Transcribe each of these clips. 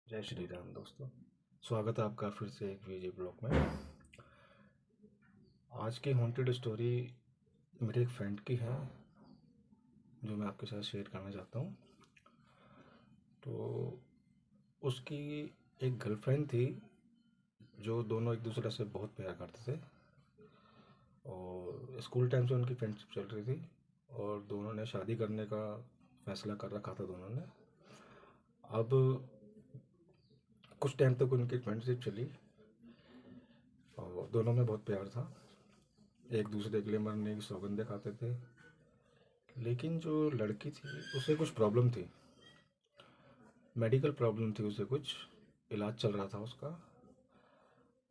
जय श्री राम दोस्तों। स्वागत है आपका फिर से एक वीडियो ब्लॉग में। आज की हॉन्टेड स्टोरी मेरे एक फ्रेंड की है जो मैं आपके साथ शेयर करना चाहता हूँ। तो उसकी एक गर्लफ्रेंड थी जो दोनों एक दूसरे से बहुत प्यार करते थे और स्कूल टाइम से उनकी फ्रेंडशिप चल रही थी और दोनों ने शादी करने का फैसला कर रखा था दोनों ने। अब कुछ टाइम तक उनकी फ्रेंडशिप चली और दोनों में बहुत प्यार था, एक दूसरे के लिए मरने की सौगंधें खाते थे। लेकिन जो लड़की थी उसे कुछ प्रॉब्लम थी, मेडिकल प्रॉब्लम थी, उसे कुछ इलाज चल रहा था उसका।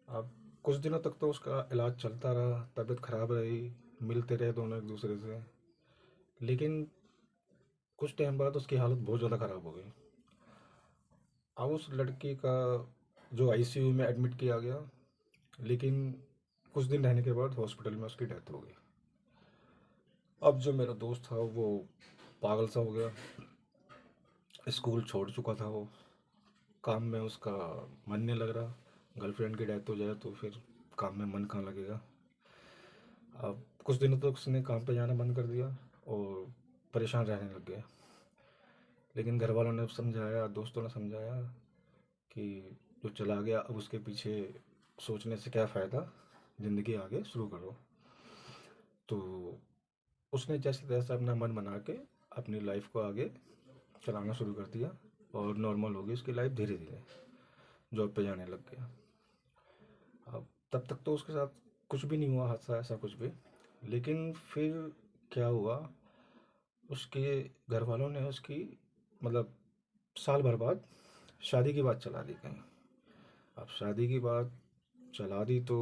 अब कुछ दिनों तक तो उसका इलाज चलता रहा, तबीयत खराब रही, मिलते रहे दोनों एक दूसरे से। लेकिन कुछ टाइम बाद उसकी हालत बहुत ज़्यादा ख़राब हो गई। अब उस लड़की का जो आईसीयू में एडमिट किया गया, लेकिन कुछ दिन रहने के बाद हॉस्पिटल में उसकी डेथ हो गई। अब जो मेरा दोस्त था वो पागल सा हो गया, स्कूल छोड़ चुका था वो, काम में उसका मन नहीं लग रहा। गर्लफ्रेंड की डेथ हो जाए तो फिर काम में मन कहाँ लगेगा। अब कुछ दिनों तक उसने काम पे जाना बंद कर दिया और परेशान रहने लग गया। लेकिन घर वालों ने समझाया, दोस्तों ने समझाया कि जो चला गया अब उसके पीछे सोचने से क्या फ़ायदा, ज़िंदगी आगे शुरू करो। तो उसने जैसे तैसे अपना मन बना के अपनी लाइफ को आगे चलाना शुरू कर दिया और नॉर्मल हो गई उसकी लाइफ धीरे धीरे, जॉब पे जाने लग गया। अब तब तक तो उसके साथ कुछ भी नहीं हुआ हादसा ऐसा कुछ भी। लेकिन फिर क्या हुआ, उसके घर वालों ने उसकी मतलब साल भर बाद शादी की बात चला दी कहीं। अब शादी की बात चला दी तो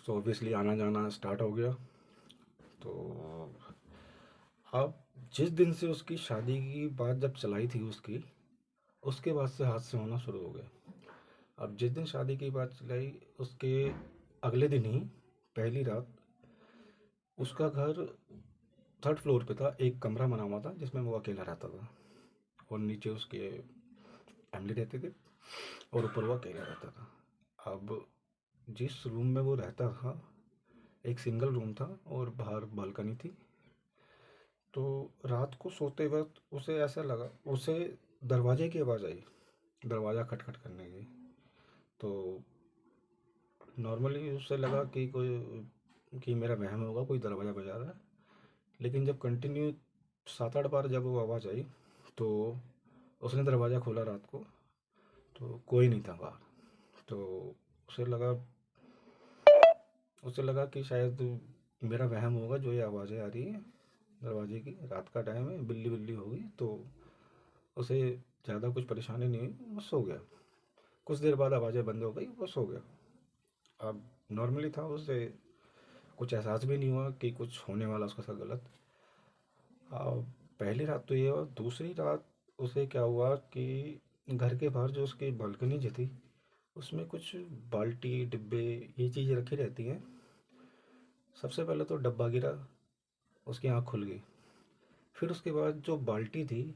ऑब्वियसली आना जाना स्टार्ट हो गया। तो अब जिस दिन से उसकी शादी की बात जब चलाई थी उसकी, उसके बाद से हादसे होना शुरू हो गए। अब जिस दिन शादी की बात चलाई उसके अगले दिन ही पहली रात उसका घर थर्ड फ्लोर पे था, एक कमरा बना हुआ था जिसमें वो अकेला रहता था और नीचे उसके फैमिली रहती थी और ऊपर वो अकेला रहता था। अब जिस रूम में वो रहता था एक सिंगल रूम था और बाहर बालकनी थी। तो रात को सोते वक्त उसे ऐसा लगा, उसे दरवाजे की आवाज़ आई, दरवाज़ा खटखट करने की। तो नॉर्मली उसे लगा कि कोई कि मेरा वहम होगा, कोई दरवाज़ा बजा रहा है। लेकिन जब कंटिन्यू 7-8 बार जब वो आवाज़ आई तो उसने दरवाज़ा खोला रात को, तो कोई नहीं था बाहर। तो उसे लगा उसे लगा कि शायद मेरा वहम होगा, जो ये आवाज़ें आ रही हैं दरवाजे की, रात का टाइम है, बिल्ली बिल्ली होगी। तो उसे ज़्यादा कुछ परेशानी नहीं हुई, वो सो गया। कुछ देर बाद आवाज़ें बंद हो गई, वो सो गया। अब नॉर्मली था, उसे कुछ एहसास भी नहीं हुआ कि कुछ होने वाला उसके साथ गलत। अब पहली रात तो ये, और दूसरी रात उसे क्या हुआ कि घर के बाहर जो उसकी बालकनी जो थी उसमें कुछ बाल्टी डिब्बे ये चीज़ें रखी रहती हैं। सबसे पहले तो डब्बा गिरा, उसकी आँख खुल गई। फिर उसके बाद जो बाल्टी थी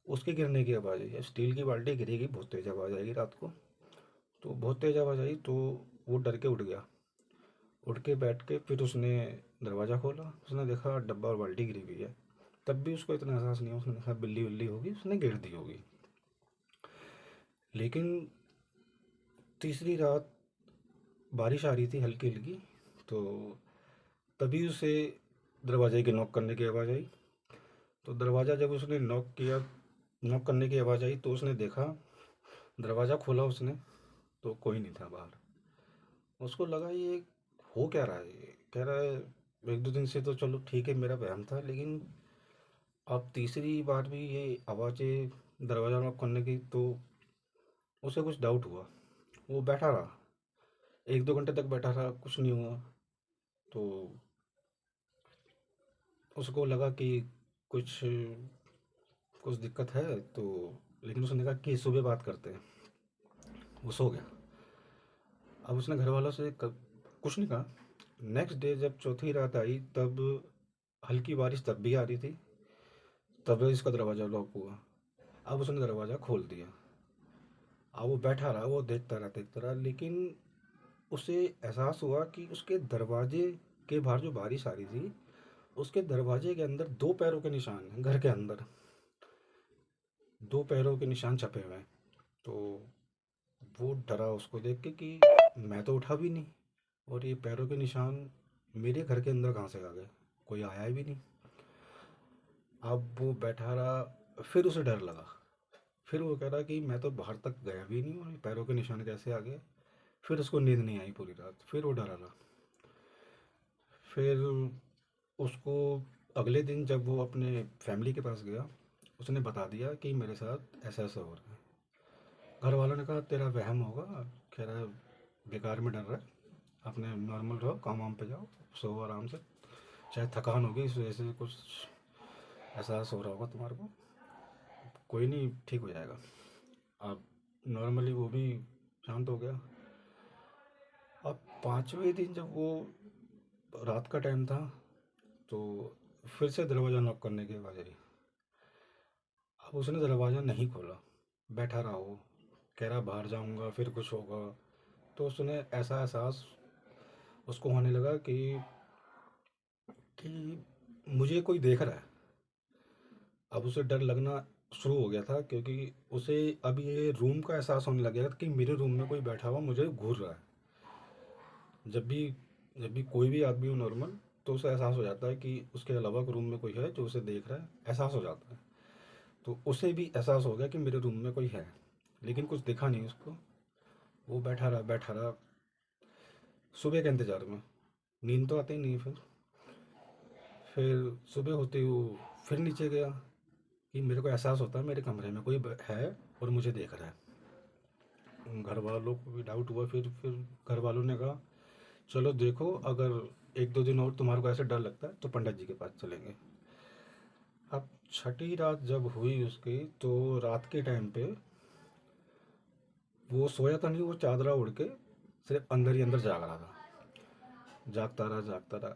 उसके गिरने की आवाज़ आई, स्टील की बाल्टी गिरेगी बहुत तेज़ आवाज़ आएगी रात को। तो बहुत तेज़ आवाज़ आई तो वो डर के उठ गया। उठ के बैठ के फिर उसने दरवाज़ा खोला, उसने देखा डब्बा और बाल्टी गिरी हुई है। तब भी उसको इतना एहसास नहीं हुआ, उसने देखा बिल्ली बिल्ली होगी, उसने गिर दी होगी। लेकिन तीसरी रात बारिश आ रही थी हल्की हल्की। तो तभी उसे दरवाजे की नॉक करने की आवाज़ आई। तो दरवाज़ा जब उसने नॉक किया, नॉक करने की आवाज़ आई तो उसने देखा, दरवाज़ा खोला उसने तो कोई नहीं था बाहर। उसको लगा ये हो क्या रहा है, ये कह रहा है एक दो दिन से तो चलो ठीक है मेरा वहम था, लेकिन अब तीसरी बार भी ये आवाज़ें दरवाज़ा नॉक करने की। तो उसे कुछ डाउट हुआ, वो बैठा रहा, एक दो घंटे तक बैठा रहा, कुछ नहीं हुआ। तो उसको लगा कि कुछ कुछ दिक्कत है। तो लेकिन उसने कहा कि सुबह बात करते हैं, वो सो गया। अब उसने घर वालों से कुछ नहीं कहा। नेक्स्ट डे जब चौथी रात आई तब हल्की बारिश तब भी आ रही थी, तब इसका दरवाज़ा लॉक हुआ। अब उसने दरवाज़ा खोल दिया। अब वो बैठा रहा, वो देखता रहा, लेकिन उसे एहसास हुआ कि उसके दरवाजे के बाहर जो बारिश आ रही थी, उसके दरवाजे के अंदर दो पैरों के निशान हैं, घर के अंदर दो पैरों के निशान छपे हुए हैं। तो वो डरा उसको देख के कि मैं तो उठा भी नहीं, और ये पैरों के निशान मेरे घर के अंदर कहाँ से आ गए, कोई आया भी नहीं। अब वो बैठा रहा, फिर उसे डर लगा। फिर वो कह रहा कि मैं तो बाहर तक गया भी नहीं और ये पैरों के निशान कैसे आ गए। फिर उसको नींद नहीं आई पूरी रात, फिर वो डरा रहा। फिर उसको अगले दिन जब वो अपने फैमिली के पास गया, उसने बता दिया कि मेरे साथ ऐसा ऐसा हो रहा है। घर वालों ने कहा तेरा वहम होगा, कह रहा है बेकार में डर रहा है, अपने नॉर्मल रहो, काम वाम पे जाओ, सो आराम से, शायद थकान होगी इस वजह से कुछ एहसास हो रहा होगा तुम्हारे को, कोई नहीं ठीक हो जाएगा। अब नॉर्मली वो भी शांत हो गया। अब पाँचवें दिन जब वो रात का टाइम था, तो फिर से दरवाज़ा नॉक करने की आवाज़ आई। अब उसने दरवाज़ा नहीं खोला, बैठा रहा वो, कह रहा बाहर जाऊंगा फिर कुछ होगा। तो उसने ऐसा एहसास उसको होने लगा कि मुझे कोई देख रहा है। अब उसे डर लगना शुरू हो गया था, क्योंकि उसे अब ये रूम का एहसास होने लग गया था कि मेरे रूम में कोई बैठा हुआ मुझे घूर रहा है। जब भी जब भी कोई भी आदमी हो नॉर्मल, तो उसे एहसास हो जाता है कि उसके अलावा रूम में कोई है जो उसे देख रहा है, एहसास हो जाता है। तो उसे भी एहसास हो गया कि मेरे रूम में कोई है, लेकिन कुछ दिखा नहीं उसको। वो बैठा रहा सुबह के इंतज़ार में। नींद तो आती ही नहीं। फिर सुबह होते ही वो फिर नीचे गया कि मेरे को एहसास होता है मेरे कमरे में कोई है और मुझे देख रहा है। घर वालों को भी डाउट हुआ। फिर घर वालों ने कहा चलो देखो, अगर एक दो दिन और तुम्हारे को ऐसे डर लगता है तो पंडित जी के पास चलेंगे। अब छठी रात जब हुई उसकी, तो रात के टाइम पे वो सोया था नहीं, वो चादरा उड़ के सिर्फ अंदर ही अंदर जाग रहा था, जागता रहा।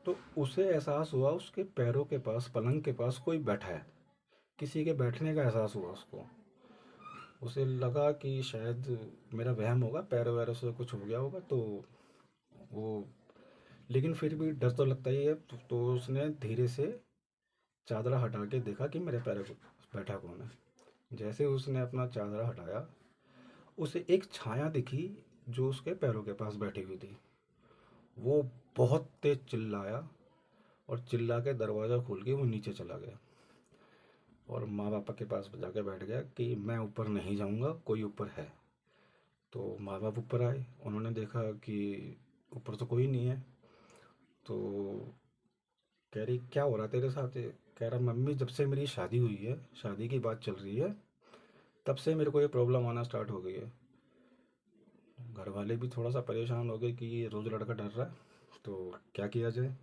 तो उसे एहसास हुआ उसके पैरों के पास, पलंग के पास कोई बैठा है, किसी के बैठने का एहसास हुआ उसको। उसे लगा कि शायद मेरा वहम होगा, पैरों वैरों से कुछ हो गया होगा। तो वो, लेकिन फिर भी डर तो लगता ही है। तो उसने धीरे से चादरा हटा के देखा कि मेरे पैरों के पास बैठा कौन है। जैसे उसने अपना चादरा हटाया, उसे एक छाया दिखी जो उसके पैरों के पास बैठी हुई थी। वो बहुत तेज चिल्लाया और चिल्ला के दरवाज़ा खोल के वो नीचे चला गया और माँ पापा के पास जाके बैठ गया कि मैं ऊपर नहीं जाऊँगा, कोई ऊपर है। तो माँ बाप ऊपर आए, उन्होंने देखा कि ऊपर तो कोई नहीं है। तो कह रही क्या हो रहा तेरे साथ? कह रहा मम्मी जब से मेरी शादी हुई है, शादी की बात चल रही है, तब से मेरे को ये प्रॉब्लम आना स्टार्ट हो गई है। घर वाले भी थोड़ा सा परेशान हो गए कि ये रोज़ लड़का डर रहा है, तो क्या किया जाए।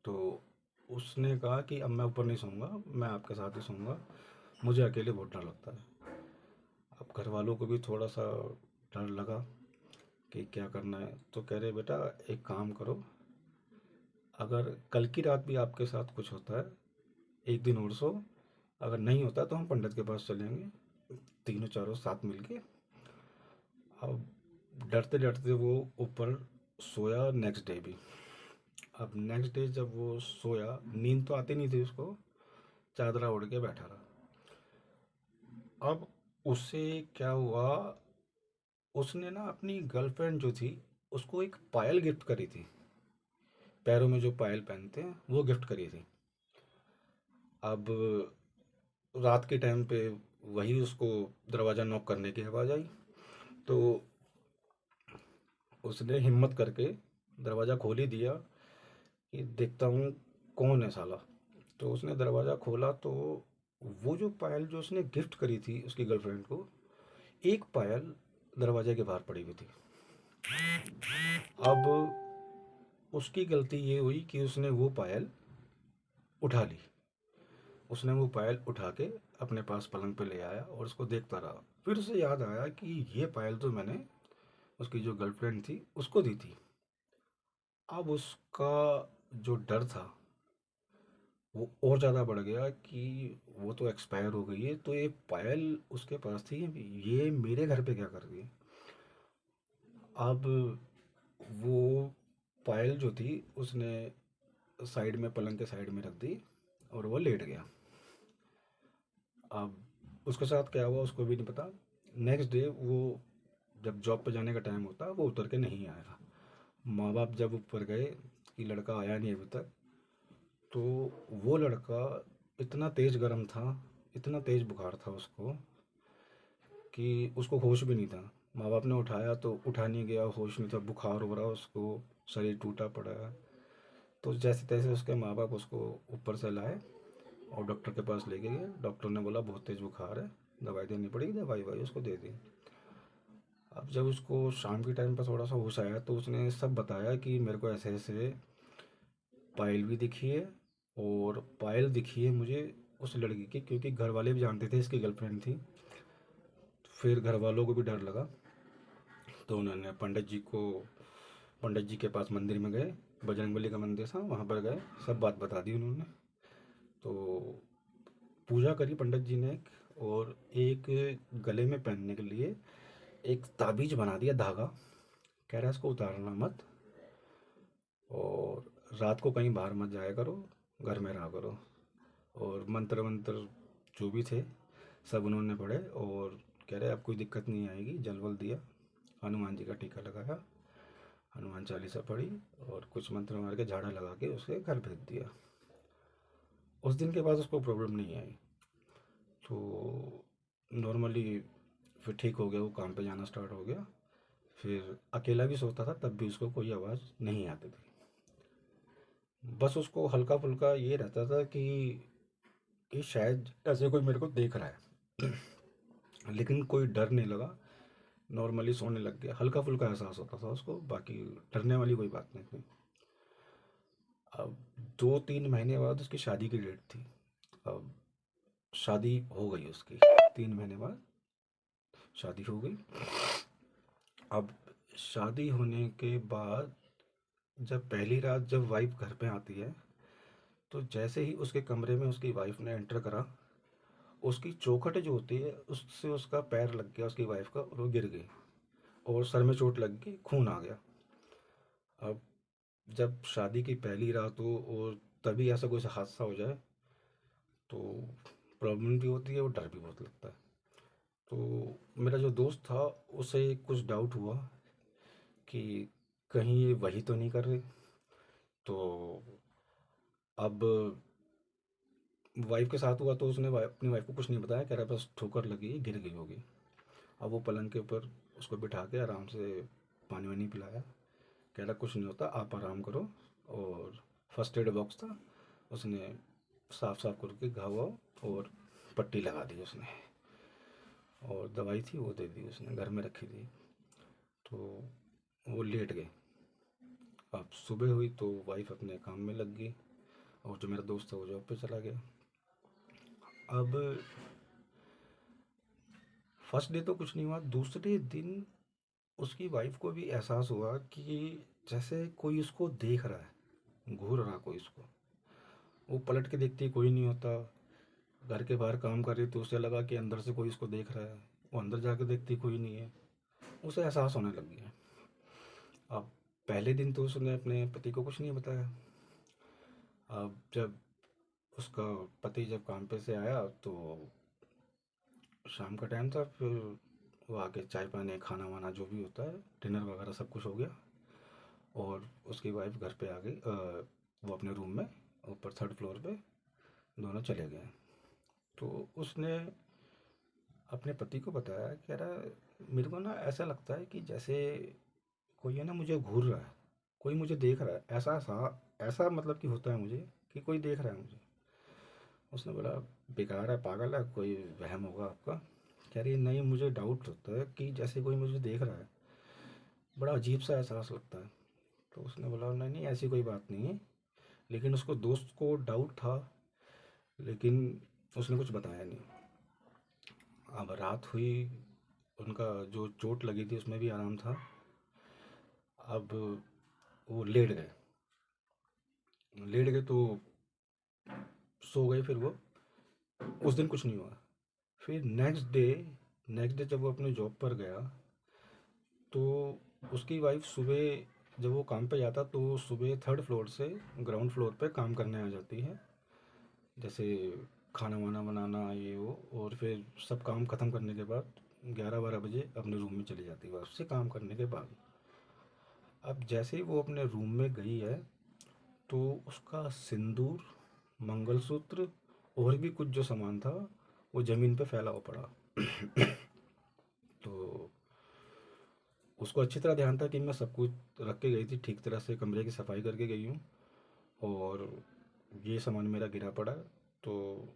तो उसने कहा कि अब मैं ऊपर नहीं सोऊंगा, मैं आपके साथ ही सोऊंगा, मुझे अकेले बहुत डर लगता है। अब घर वालों को भी थोड़ा सा डर लगा कि क्या करना है। तो कह रहे बेटा एक काम करो, अगर कल की रात भी आपके साथ कुछ होता है, एक दिन और सो, अगर नहीं होता तो हम पंडित के पास चलेंगे, तीनों चारों साथ मिलके। अब डरते डरते वो ऊपर सोया नेक्स्ट डे भी। अब नेक्स्ट डे जब वो सोया, नींद तो आती नहीं थी उसको, चादरा ओढ़ के बैठा रहा। अब उससे क्या हुआ, उसने ना अपनी गर्लफ्रेंड जो थी उसको एक पायल गिफ्ट करी थी, पैरों में जो पायल पहनते हैं वो गिफ्ट करी थी। अब रात के टाइम पे वही उसको दरवाज़ा नॉक करने की आवाज़ आई। तो उसने हिम्मत करके दरवाज़ा खोल ही दिया कि देखता हूँ कौन है साला। तो उसने दरवाज़ा खोला, तो वो जो पायल जो उसने गिफ्ट करी थी उसकी गर्लफ्रेंड को, एक पायल दरवाजे के बाहर पड़ी हुई थी। अब उसकी गलती ये हुई कि उसने वो पायल उठा ली। उसने वो पायल उठा के अपने पास पलंग पे ले आया और उसको देखता रहा। फिर उसे याद आया कि ये पायल तो मैंने उसकी जो गर्लफ्रेंड थी उसको दी थी। अब उसका जो डर था वो और ज़्यादा बढ़ गया कि वो तो एक्सपायर हो गई है, तो ये पायल उसके पास थी, ये मेरे घर पे क्या कर रही है। अब वो पायल जो थी उसने साइड में, पलंग के साइड में रख दी और वो लेट गया। अब उसके साथ क्या हुआ उसको भी नहीं पता। नेक्स्ट डे वो जब जॉब पे जाने का टाइम होता वो उतर के नहीं आएगा। माँ बाप जब ऊपर गए कि लड़का आया नहीं अभी तक, तो वो लड़का इतना तेज़ गर्म था, इतना तेज़ बुखार था उसको कि उसको होश भी नहीं था। माँ बाप ने उठाया तो उठा नहीं गया, होश नहीं था, बुखार हो रहा उसको, शरीर टूटा पड़ा है। तो जैसे तैसे उसके माँ बाप उसको ऊपर से लाए और डॉक्टर के पास लेके गए। डॉक्टर ने बोला बहुत तेज़ बुखार है, दवाई देनी पड़ेगी, दवाई वाई उसको दे दी। अब जब उसको शाम के टाइम पर थोड़ा सा होश आया तो उसने सब बताया कि मेरे को ऐसे ऐसे पायल भी दिखी है, और पायल दिखी है मुझे उस लड़की की, क्योंकि घर वाले भी जानते थे इसकी गर्लफ्रेंड थी। फिर घर वालों को भी डर लगा, तो उन्होंने पंडित जी के पास मंदिर में गए, बजरंगबली का मंदिर था वहाँ पर गए, सब बात बता दी उन्होंने। तो पूजा करी पंडित जी ने और एक गले में पहनने के लिए एक ताबीज बना दिया, धागा। कह रहा है इसको उतारना मत, और रात को कहीं बाहर मत जाया करो, घर में रहा करो। और मंत्र वंत्र जो भी थे सब उन्होंने पढ़े, और कह रहे अब कोई दिक्कत नहीं आएगी। जल वल दिया, हनुमान जी का टीका लगाया, हनुमान चालीसा पढ़ी, और कुछ मंत्र मार के झाड़ा लगा के उसके घर भेज दिया। उस दिन के बाद उसको प्रॉब्लम नहीं आई। तो नॉर्मली फिर ठीक हो गया, वो काम पे जाना स्टार्ट हो गया। फिर अकेला भी सोता था तब भी उसको कोई आवाज़ नहीं आती थी। बस उसको हल्का फुल्का ये रहता था कि शायद ऐसे कोई मेरे को देख रहा है, लेकिन कोई डर नहीं लगा। नॉर्मली सोने लग गया, हल्का फुल्का एहसास होता था उसको, बाकी डरने वाली कोई बात नहीं थी। अब 2-3 महीने बाद उसकी शादी की डेट थी। अब शादी हो गई उसकी, 3 महीने बाद शादी हो गई। अब शादी होने के बाद जब पहली रात जब वाइफ घर पे आती है, तो जैसे ही उसके कमरे में उसकी वाइफ ने एंटर करा, उसकी चौखट जो होती है उससे उसका पैर लग गया उसकी वाइफ का, और वो गिर गई और सर में चोट लग गई, खून आ गया। अब जब शादी की पहली रात हो और तभी ऐसा कोई हादसा हो जाए, तो प्रॉब्लम भी होती है और डर भी बहुत लगता है। तो मेरा जो दोस्त था उसे कुछ डाउट हुआ कि कहीं ये वही तो नहीं कर रही। तो अब वाइफ के साथ हुआ तो उसने अपनी वाइफ को कुछ नहीं बताया, कह रहा बस ठोकर लगी गिर गई होगी। अब वो पलंग के ऊपर उसको बिठा के आराम से पानी वानी पिलाया, कह रहा कुछ नहीं होता, आप आराम करो। और फर्स्ट एड बॉक्स था, उसने साफ साफ करके घाव वाव और पट्टी लगा दी उसने, और दवाई थी वो दे दी उसने, घर में रखी थी। तो वो लेट गए। अब सुबह हुई तो वाइफ अपने काम में लग गई, और जो मेरा दोस्त था वो जॉब पे चला गया। अब फर्स्ट डे तो कुछ नहीं हुआ, दूसरे दिन उसकी वाइफ को भी एहसास हुआ कि जैसे कोई उसको देख रहा है, घूर रहा कोई उसको। वो पलट के देखती कोई नहीं होता, घर के बाहर काम कर रही तो उसे लगा कि अंदर से कोई उसको देख रहा है। वो अंदर जाके देखती कोई नहीं है, उसे एहसास होने लग गया। अब पहले दिन तो उसने अपने पति को कुछ नहीं बताया। अब जब उसका पति जब काम पे से आया तो शाम का टाइम था, फिर वो आके चाय पानी खाना वाना जो भी होता है, डिनर वगैरह सब कुछ हो गया, और उसकी वाइफ घर पे आ गई। वो अपने रूम में ऊपर थर्ड फ्लोर पे दोनों चले गए। तो उसने अपने पति को बताया, कह रहा मेरे को ना ऐसा लगता है कि जैसे कोई है ना मुझे घूर रहा है, कोई मुझे देख रहा है, ऐसा सा ऐसा मतलब कि होता है मुझे कि कोई देख रहा है मुझे। उसने बोला बेकार है, पागल है, कोई वहम होगा आपका। कह रही नहीं, मुझे डाउट होता है कि जैसे कोई मुझे देख रहा है, बड़ा अजीब सा एहसास लगता है। तो उसने बोला नहीं नहीं ऐसी कोई बात नहीं है, लेकिन उसको दोस्त को डाउट था, लेकिन उसने कुछ बताया नहीं। अब रात हुई, उनका जो चोट लगी थी उसमें भी आराम था। अब वो लेट गए। लेट गए तो सो गई। फिर वो उस दिन कुछ नहीं हुआ। फिर नेक्स्ट डे जब वो अपने जॉब पर गया, तो उसकी वाइफ सुबह जब वो काम पे जाता तो सुबह थर्ड फ्लोर से ग्राउंड फ्लोर पे काम करने आ जाती है, जैसे खाना वाना बनाना ये वो। और फिर सब काम ख़त्म करने के बाद 11-12 बजे अपने रूम में चली जाती है वापस से काम करने के बाद। अब जैसे ही वो अपने रूम में गई है, तो उसका सिंदूर, मंगलसूत्र और भी कुछ जो सामान था वो ज़मीन पे फैला हुआ पड़ा। तो उसको अच्छी तरह ध्यान था कि मैं सब कुछ रख के गई थी, ठीक तरह से कमरे की सफाई करके गई हूँ, और ये सामान मेरा गिरा पड़ा है। तो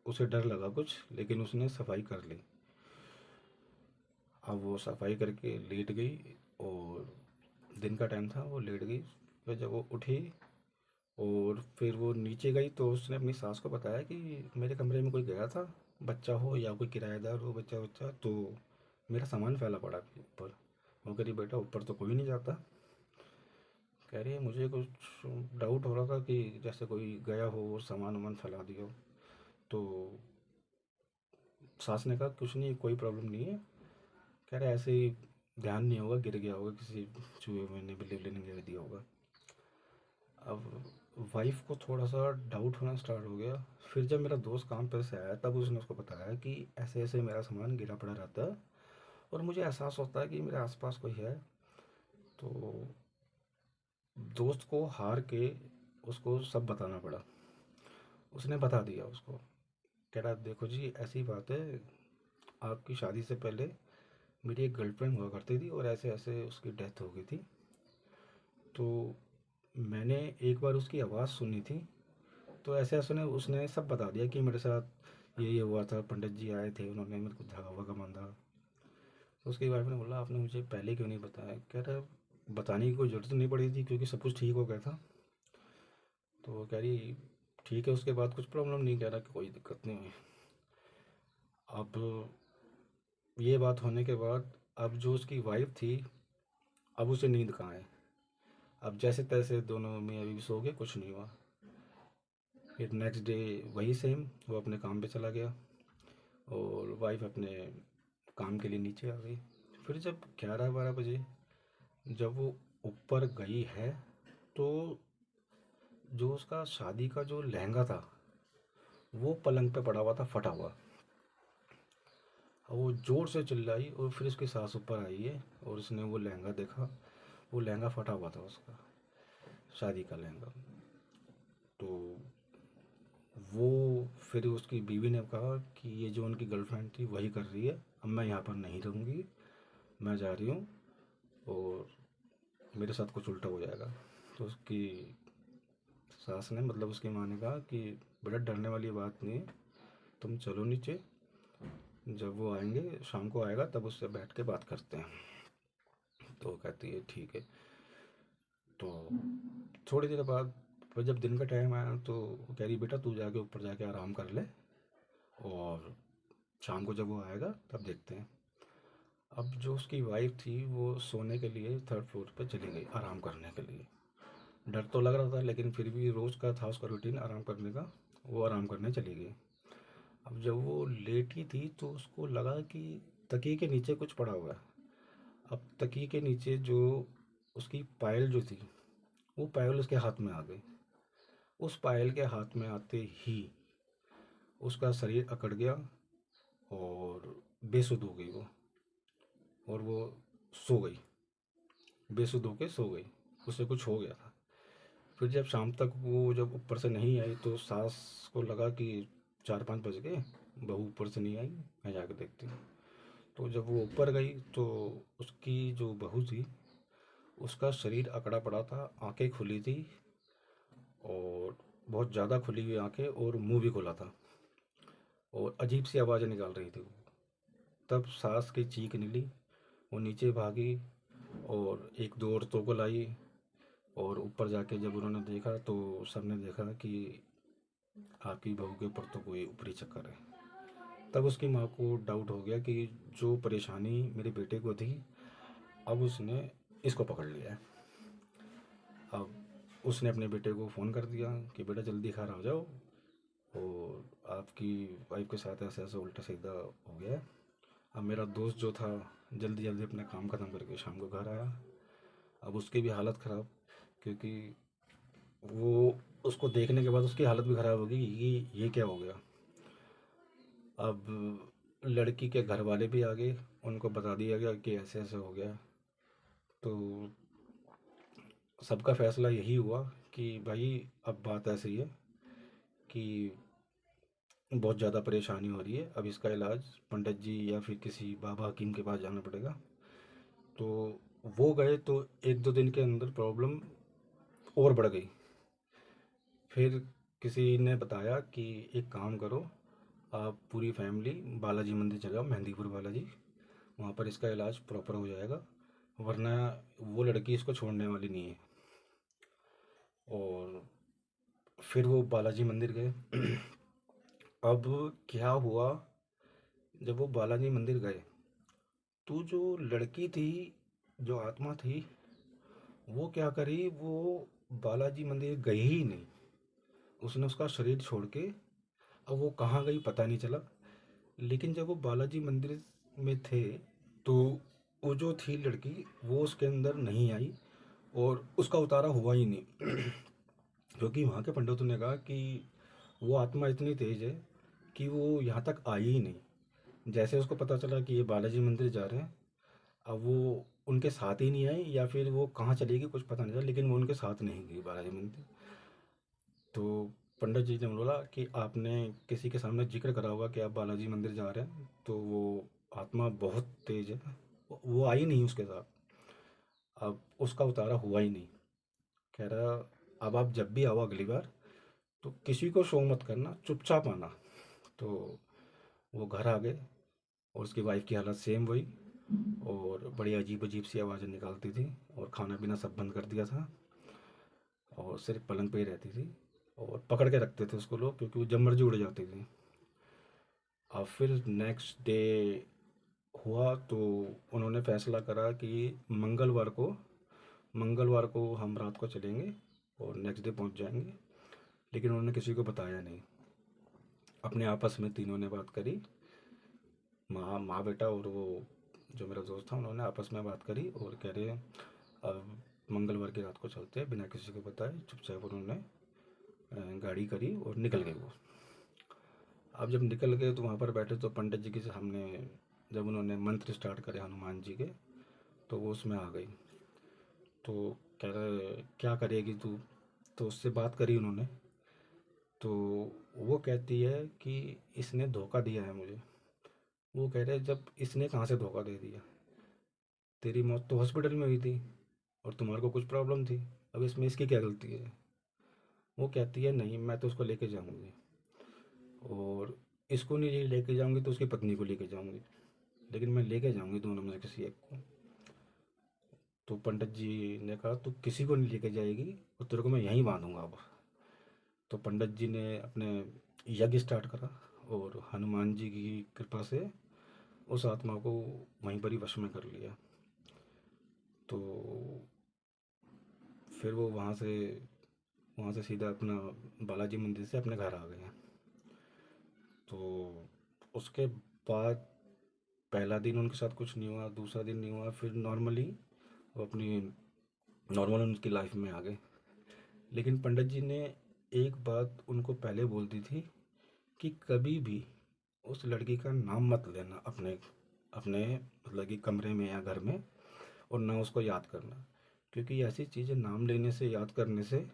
उसे डर लगा कुछ, लेकिन उसने सफाई कर ली। अब वो सफाई करके लेट गई, और दिन का टाइम था, वो लेट गई। फिर जब वो उठी और फिर वो नीचे गई, तो उसने अपनी सास को बताया कि मेरे कमरे में कोई गया था, बच्चा हो या कोई किराएदार हो, बच्चा बच्चा, तो मेरा सामान फैला पड़ा है ऊपर। वो कह रही बेटा ऊपर तो कोई नहीं जाता। कह रही है मुझे कुछ डाउट हो रहा था कि जैसे कोई गया हो और सामान वामान फैला दिया हो। तो सास ने कहा कुछ नहीं, कोई प्रॉब्लम नहीं है। कह रहे ऐसे ही ध्यान नहीं होगा, गिर गया होगा, किसी चूहे में ने बिल्ली ने गिर दिया होगा। अब वाइफ को थोड़ा सा डाउट होना स्टार्ट हो गया। फिर जब मेरा दोस्त काम पर से आया, तब उसने उसको बताया कि ऐसे ऐसे मेरा सामान गिरा पड़ा रहता है, और मुझे एहसास होता है कि मेरे आसपास कोई है। तो दोस्त को हार के उसको सब बताना पड़ा। उसने बता दिया उसको। कह रहा देखो जी ऐसी बात है, आपकी शादी से पहले मेरी एक गर्लफ्रेंड हुआ करती थी, और ऐसे ऐसे उसकी डेथ हो गई थी। तो मैंने एक बार उसकी आवाज़ सुनी थी, तो ऐसे उसने उसने सब बता दिया कि मेरे साथ ये हुआ था, पंडित जी आए थे, उन्होंने मेरे को धागा वागा बांधा। तो उसकी वाइफ ने बोला आपने मुझे पहले क्यों नहीं बताया। कह रहा बताने की कोई ज़रूरत नहीं पड़ी थी, क्योंकि सब कुछ ठीक हो गया था। तो वो कह रही ठीक है, उसके बाद कुछ प्रॉब्लम नहीं, कह रहा कि कोई दिक्कत नहीं हुई। अब ये बात होने के बाद, अब जो उसकी वाइफ थी, अब उसे नींद कहाँ है। अब जैसे तैसे दोनों में अभी सो गए, कुछ नहीं हुआ। फिर नेक्स्ट डे वही सेम, वो अपने काम पे चला गया, और वाइफ अपने काम के लिए नीचे आ गई। फिर जब 11-12 बजे जब वो ऊपर गई है, तो जो उसका शादी का जो लहंगा था वो पलंग पे पड़ा हुआ था, फटा हुआ। और वो ज़ोर से चिल्लाई, और फिर उसकी सास ऊपर आई है, और उसने वो लहंगा देखा। वो लहंगा फटा हुआ था उसका, शादी का लहंगा। तो वो फिर उसकी बीवी ने कहा कि ये जो उनकी गर्लफ्रेंड थी वही कर रही है, अब मैं यहाँ पर नहीं रहूँगी, मैं जा रही हूँ, और मेरे साथ कुछ उल्टा हो जाएगा। तो उसकी सास ने, मतलब उसकी माँ ने कहा कि बेटा डरने वाली बात नहीं है, तुम चलो नीचे, जब वो आएंगे शाम को आएगा तब उससे बैठ के बात करते हैं। तो वो कहती है ठीक है। तो थोड़ी देर बाद फिर जब दिन का टाइम आया, तो वो कह रही बेटा तू जाके ऊपर जाके आराम कर ले, और शाम को जब वो आएगा तब देखते हैं। अब जो उसकी वाइफ थी वो सोने के लिए थर्ड फ्लोर पे चली गई आराम करने के लिए। डर तो लग रहा था, लेकिन फिर भी रोज़ का था उसका रूटीन आराम करने का, वो आराम करने चली गई। अब जब वो लेटी थी, तो उसको लगा कि तकिए के नीचे कुछ पड़ा हुआ है। अब तकिए के नीचे जो उसकी पायल जो थी, वो पायल उसके हाथ में आ गई। उस पायल के हाथ में आते ही उसका शरीर अकड़ गया, और बेसुध हो गई वो, और वो सो गई, बेसुध होके सो गई। उसे कुछ हो गया था। फिर जब शाम तक वो जब ऊपर से नहीं आई, तो सास को लगा कि 4-5 बज गए, बहू ऊपर से नहीं आई, मैं जाके देखती हूँ। तो जब वो ऊपर गई, तो उसकी जो बहू थी उसका शरीर अकड़ा पड़ा था, आंखें खुली थी, और बहुत ज़्यादा खुली हुई आंखें, और मुंह भी खुला था, और अजीब सी आवाज़ें निकाल रही थी वो। तब सास की चीख निकली, वो नीचे भागी, और एक दो औरतों को लाई, और ऊपर जाके जब उन्होंने देखा, तो सबने देखा कि आपकी बहू के ऊपर तो कोई ऊपरी चक्कर है। तब उसकी माँ को डाउट हो गया कि जो परेशानी मेरे बेटे को थी, अब उसने इसको पकड़ लिया है। अब उसने अपने बेटे को फ़ोन कर दिया कि बेटा जल्दी घर आ जाओ, और आपकी वाइफ के साथ ऐसा ऐसा उल्टा सीधा हो गया है। अब मेरा दोस्त जो था जल्दी जल्दी अपना काम ख़त्म करके शाम को घर आया। अब उसकी भी हालत ख़राब, क्योंकि वो उसको देखने के बाद उसकी हालत भी ख़राब होगी कि ये क्या हो गया। अब लड़की के घर वाले भी आ गए, उनको बता दिया गया कि ऐसे ऐसे हो गया। तो सबका फैसला यही हुआ कि भाई अब बात ऐसी है कि बहुत ज़्यादा परेशानी हो रही है, अब इसका इलाज पंडित जी या फिर किसी बाबा हकीम के पास जाना पड़ेगा। तो वो गए तो एक दो दिन के अंदर प्रॉब्लम और बढ़ गई। फिर किसी ने बताया कि एक काम करो, आप पूरी फैमिली बालाजी मंदिर चले जाओ, मेहंदीपुर बालाजी, वहाँ पर इसका इलाज प्रॉपर हो जाएगा, वरना वो लड़की इसको छोड़ने वाली नहीं है। और फिर वो बालाजी मंदिर गए। अब क्या हुआ, जब वो बालाजी मंदिर गए तो जो लड़की थी, जो आत्मा थी, वो क्या करी, वो बालाजी मंदिर गई ही नहीं। उसने उसका शरीर छोड़ के, अब वो कहाँ गई पता नहीं चला। लेकिन जब वो बालाजी मंदिर में थे तो वो जो थी लड़की, वो उसके अंदर नहीं आई और उसका उतारा हुआ ही नहीं। क्योंकि वहाँ के पंडितों ने कहा कि वो आत्मा इतनी तेज है कि वो यहाँ तक आई ही नहीं। जैसे उसको पता चला कि ये बालाजी मंदिर जा रहे हैं, अब वो उनके साथ ही नहीं आई, या फिर वो कहाँ चली गई कुछ पता नहीं चला, लेकिन वो उनके साथ नहीं गई बालाजी मंदिर। तो पंडित जी ने बोला कि आपने किसी के सामने जिक्र करा होगा कि आप बालाजी मंदिर जा रहे हैं, तो वो आत्मा बहुत तेज है, वो आई नहीं उसके साथ। अब उसका उतारा हुआ ही नहीं। कह रहा अब आप जब भी आओ अगली बार तो किसी को शो मत करना, चुपचाप आना। तो वो घर आ गए और उसकी वाइफ की हालत सेम वही, और बड़ी अजीब अजीब सी आवाज़ें निकालती थी, और खाना पीना सब बंद कर दिया था, और सिर्फ पलंग पे ही रहती थी, और पकड़ के रखते थे उसको लोग, क्योंकि वो जब मर्जी उड़ जाती थी। अब फिर नेक्स्ट डे हुआ तो उन्होंने फैसला करा कि मंगलवार को हम रात को चलेंगे और नेक्स्ट डे पहुंच जाएंगे। लेकिन उन्होंने किसी को बताया नहीं। अपने आपस में तीनों ने बात करी, माँ माँ बेटा और वो जो मेरा दोस्त था, उन्होंने आपस में बात करी और कह रहे अब मंगलवार की रात को चलते हैं, बिना किसी को बताए चुपचाप। उन्होंने गाड़ी करी और निकल गए वो। अब जब निकल गए तो वहाँ पर बैठे तो पंडित जी के सामने जब उन्होंने मंत्र स्टार्ट करे हनुमान जी के, तो वो उसमें आ गई। तो कह रहे क्या करेगी तू, तो उससे बात करी उन्होंने। तो वो कहती है कि इसने धोखा दिया है मुझे। वो कह रहे जब इसने कहाँ से धोखा दे दिया, तेरी मौत तो हॉस्पिटल में हुई थी और तुम्हारे को कुछ प्रॉब्लम थी, अब इसमें इसकी क्या गलती है। वो कहती है नहीं, मैं तो उसको लेके जाऊंगी, और इसको नहीं लेके जाऊंगी तो उसकी पत्नी को लेके जाऊंगी, लेकिन मैं लेके जाऊंगी दोनों में से किसी एक को। तो पंडित जी ने कहा तू किसी को नहीं लेके जाएगी और तेरे को मैं यहीं बांधूंगा अब। तो पंडित जी ने अपने यज्ञ स्टार्ट करा, और हनुमान जी की कृपा से उस आत्मा को वहीं पर ही वश में कर लिया। तो फिर वो वहाँ से सीधा अपना बालाजी मंदिर से अपने घर आ गए। तो उसके बाद पहला दिन उनके साथ कुछ नहीं हुआ, दूसरा दिन नहीं हुआ, फिर नॉर्मली वो अपनी नॉर्मल उनकी लाइफ में आ गए। लेकिन पंडित जी ने एक बात उनको पहले बोल दी थी कि कभी भी उस लड़की का नाम मत लेना अपने अपने मतलब कि कमरे में या घर में, और ना उसको याद करना, क्योंकि ऐसी चीज़ें नाम लेने से, याद करने से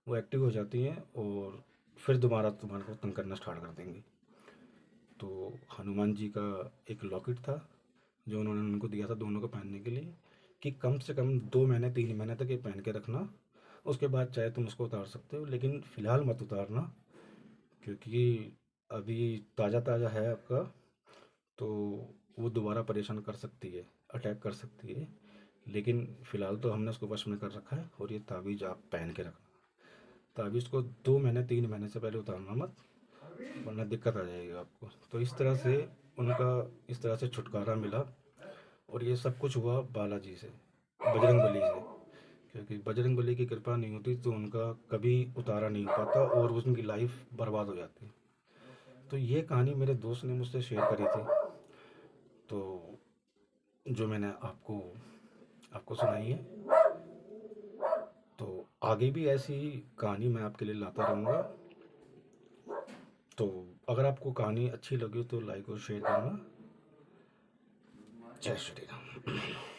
वो एक्टिव हो जाती हैं और फिर दोबारा तुम्हारे को तंग करना स्टार्ट कर देंगी। तो हनुमान जी का एक लॉकेट था जो उन्होंने उनको दिया था दोनों को पहनने के लिए, कि कम से कम 2 महीने 3 महीने तक ये पहन के रखना, उसके बाद चाहे तुम उसको उतार सकते हो, लेकिन फ़िलहाल मत उतारना, क्योंकि अभी ताज़ा ताज़ा है आपका, तो वो दोबारा परेशान कर सकती है, अटैक कर सकती है। लेकिन फ़िलहाल तो हमने उसको वश में कर रखा है, और ये ताबीज़ आप पहन के रखना। ताबीज़ को 2 महीने 3 महीने से पहले उतारना मत, वरना दिक्कत आ जाएगी आपको। तो इस तरह से उनका इस तरह से छुटकारा मिला। और ये सब कुछ हुआ बालाजी से, बजरंग बली से, क्योंकि बजरंग बली की कृपा नहीं होती तो उनका कभी उतारा नहीं हो पाता और उनकी लाइफ बर्बाद हो जाती। तो ये कहानी मेरे दोस्त ने मुझसे शेयर करी थी, तो जो मैंने आपको आपको सुनाई है। तो आगे भी ऐसी कहानी मैं आपके लिए लाता रहूँगा। तो अगर आपको कहानी अच्छी लगी तो लाइक और शेयर करना। जय श्री राम।